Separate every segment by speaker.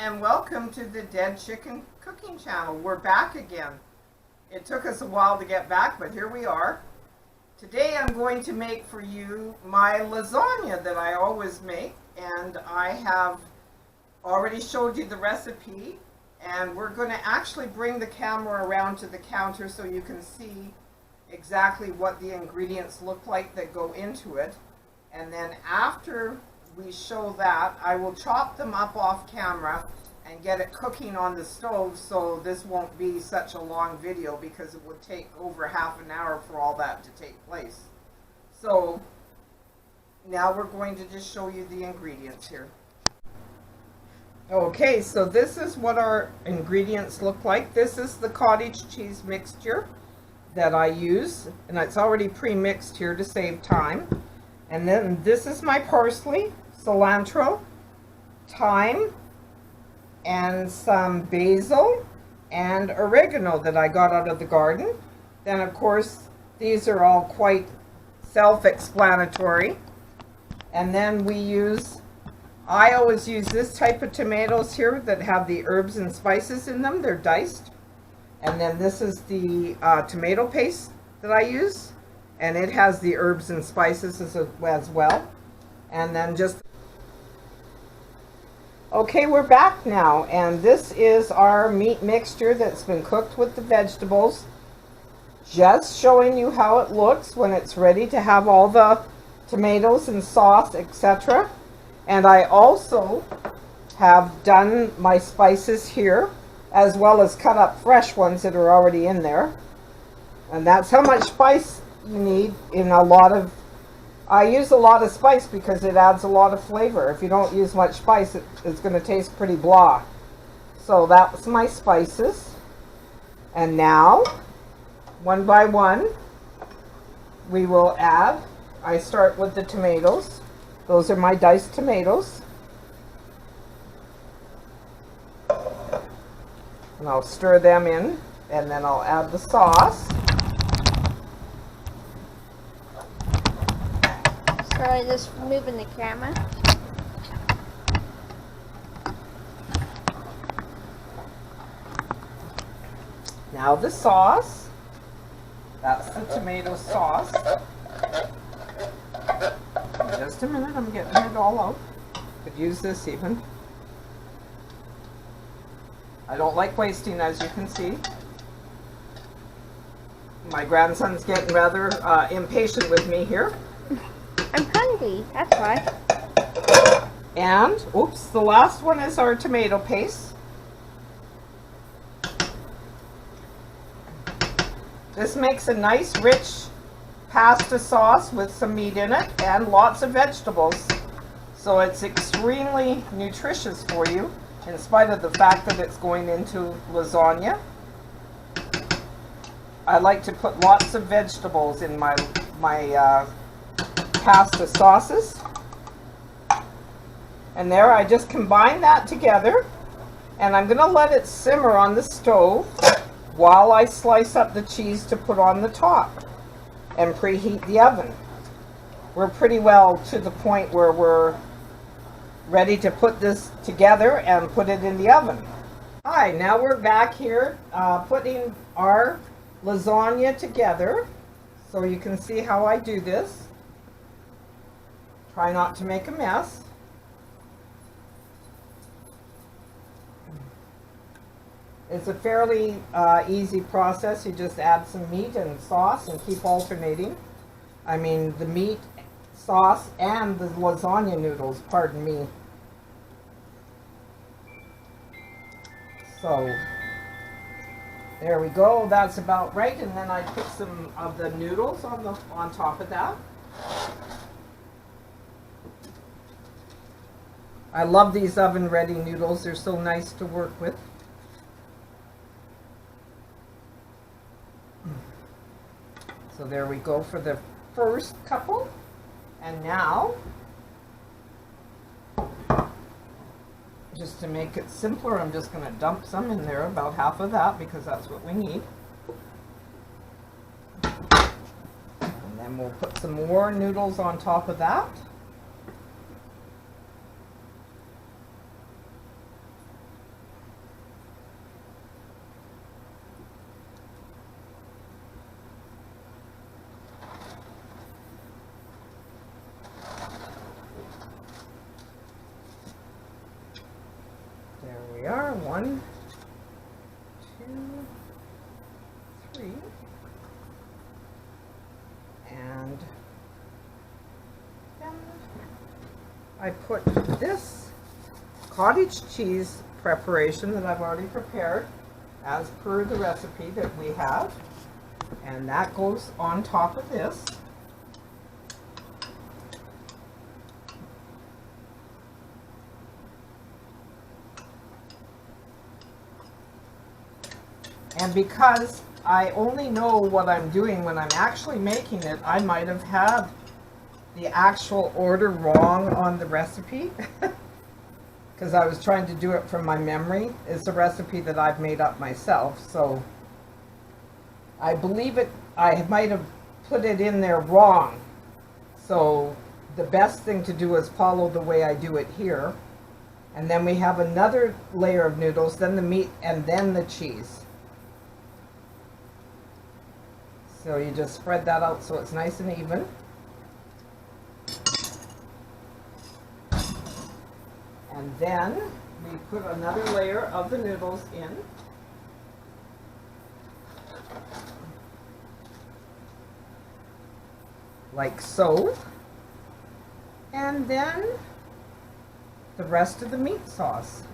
Speaker 1: and welcome to the Dead Chicken Cooking Channel. We're back again. It took us a while to get back, but here we are. Today I'm going to make for you my lasagna that I always make, and I have already showed you the recipe, and we're going to actually bring the camera around to the counter so you can see exactly what the ingredients look like that go into it. And then after we show that, I will chop them up off camera and get it cooking on the stove, so this won't be such a long video because it would take over half an hour for all that to take place. So now we're going to just show you the ingredients here. Okay, so this is what our ingredients look like. This is the cottage cheese mixture that I use, and it's already pre-mixed here to save time. And then this is my parsley, cilantro, thyme, and some basil and oregano that I got out of the garden. Then of course these are all quite self-explanatory. And then I always use this type of tomatoes here that have the herbs and spices in them. They're diced. And then this is the tomato paste that I use, and it has the herbs and spices as well. And then okay, we're back now, and this is our meat mixture that's been cooked with the vegetables. Just showing you how it looks when it's ready to have all the tomatoes and sauce, etc. And I also have done my spices here, as well as cut up fresh ones that are already in there. And that's how much spice you need in I use a lot of spice because it adds a lot of flavor. If you don't use much spice, it's going to taste pretty blah. So that's my spices. And now, one by one, we will add, I start with the tomatoes. Those are my diced tomatoes. And I'll stir them in, and then I'll add the sauce.
Speaker 2: Sorry, just moving the camera.
Speaker 1: Now the sauce. That's the tomato sauce. In just a minute, I'm getting it all out. Could use this even. I don't like wasting, as you can see. My grandson's getting rather impatient with me here.
Speaker 2: I'm hungry, that's why.
Speaker 1: And, oops, the last one is our tomato paste. This makes a nice rich pasta sauce with some meat in it and lots of vegetables. So it's extremely nutritious for you, in spite of the fact that it's going into lasagna. I like to put lots of vegetables in my pasta sauces. And there, I just combine that together, and I'm going to let it simmer on the stove while I slice up the cheese to put on the top and preheat the oven. We're pretty well to the point where we're ready to put this together and put it in the oven. Hi, now we're back here putting our lasagna together, so you can see how I do this. Try not to make a mess. It's a fairly easy process. You just add some meat and sauce and keep alternating. I mean, the meat, sauce, and the lasagna noodles, pardon me. So, there we go. That's about right. And then I put some of the noodles on top of that. I love these oven-ready noodles. They're so nice to work with. So there we go for the first couple. And now, just to make it simpler, I'm just going to dump some in there, about half of that, because that's what we need. And then we'll put some more noodles on top of that. 1, 2, 3, and then I put this cottage cheese preparation that I've already prepared as per the recipe that we have, and that goes on top of this. And because I only know what I'm doing when I'm actually making it, I might have had the actual order wrong on the recipe because I was trying to do it from my memory. It's a recipe that I've made up myself, so I believe it. I might have put it in there wrong, so the best thing to do is follow the way I do it here. And then we have another layer of noodles, then the meat, and then the cheese. So you just spread that out so it's nice and even. And then we put another layer of the noodles in. Like so. And then the rest of the meat sauce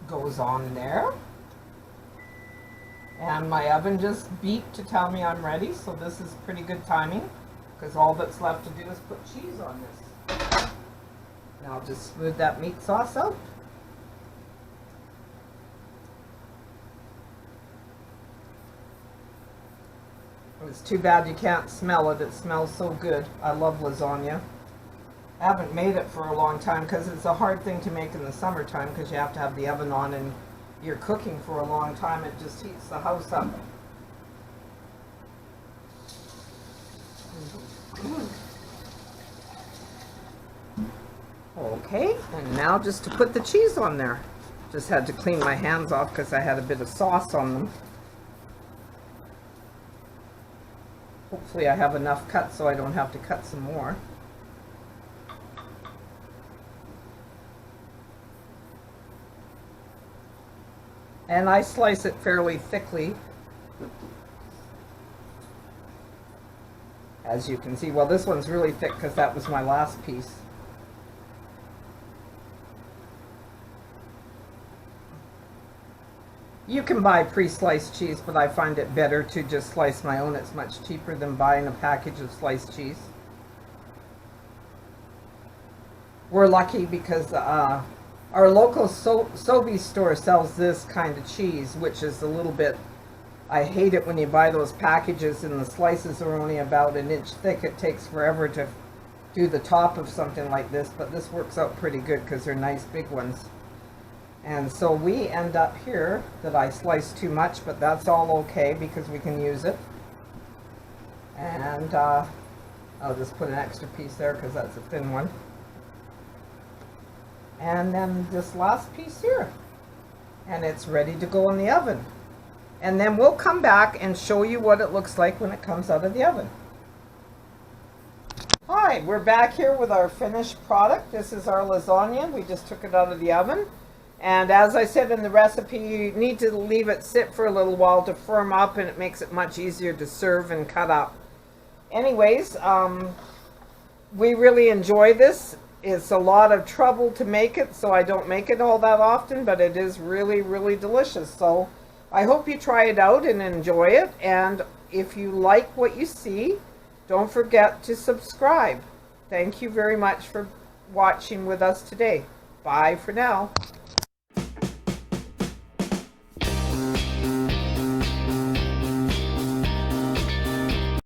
Speaker 1: goes on there. And my oven just beeped to tell me I'm ready, so this is pretty good timing because all that's left to do is put cheese on this. Now I'll just smooth that meat sauce out. It's too bad you can't smell it. It smells so good. I love lasagna. I haven't made it for a long time because it's a hard thing to make in the summertime because you have to have the oven on and you're cooking for a long time. It just heats the house up. Okay, and now just to put the cheese on there. Just had to clean my hands off because I had a bit of sauce on them. Hopefully I have enough cut so I don't have to cut some more. And I slice it fairly thickly, as you can see. Well, this one's really thick because that was my last piece. You can buy pre-sliced cheese, but I find it better to just slice my own. It's much cheaper than buying a package of sliced cheese. We're lucky because our local Sobeys store sells this kind of cheese, which is a little bit, I hate it when you buy those packages and the slices are only about an inch thick. It takes forever to do the top of something like this, but this works out pretty good because they're nice big ones. And so we end up here that I sliced too much, but that's all okay because we can use it. And I'll just put an extra piece there because that's a thin one. And then this last piece here. And it's ready to go in the oven. And then we'll come back and show you what it looks like when it comes out of the oven. Hi, we're back here with our finished product. This is our lasagna. We just took it out of the oven. And as I said in the recipe, you need to leave it sit for a little while to firm up, and it makes it much easier to serve and cut up. Anyways, we really enjoy this. It's a lot of trouble to make it, so I don't make it all that often, but it is really, really delicious. So I hope you try it out and enjoy it. And if you like what you see, don't forget to subscribe. Thank you very much for watching with us today. Bye for now.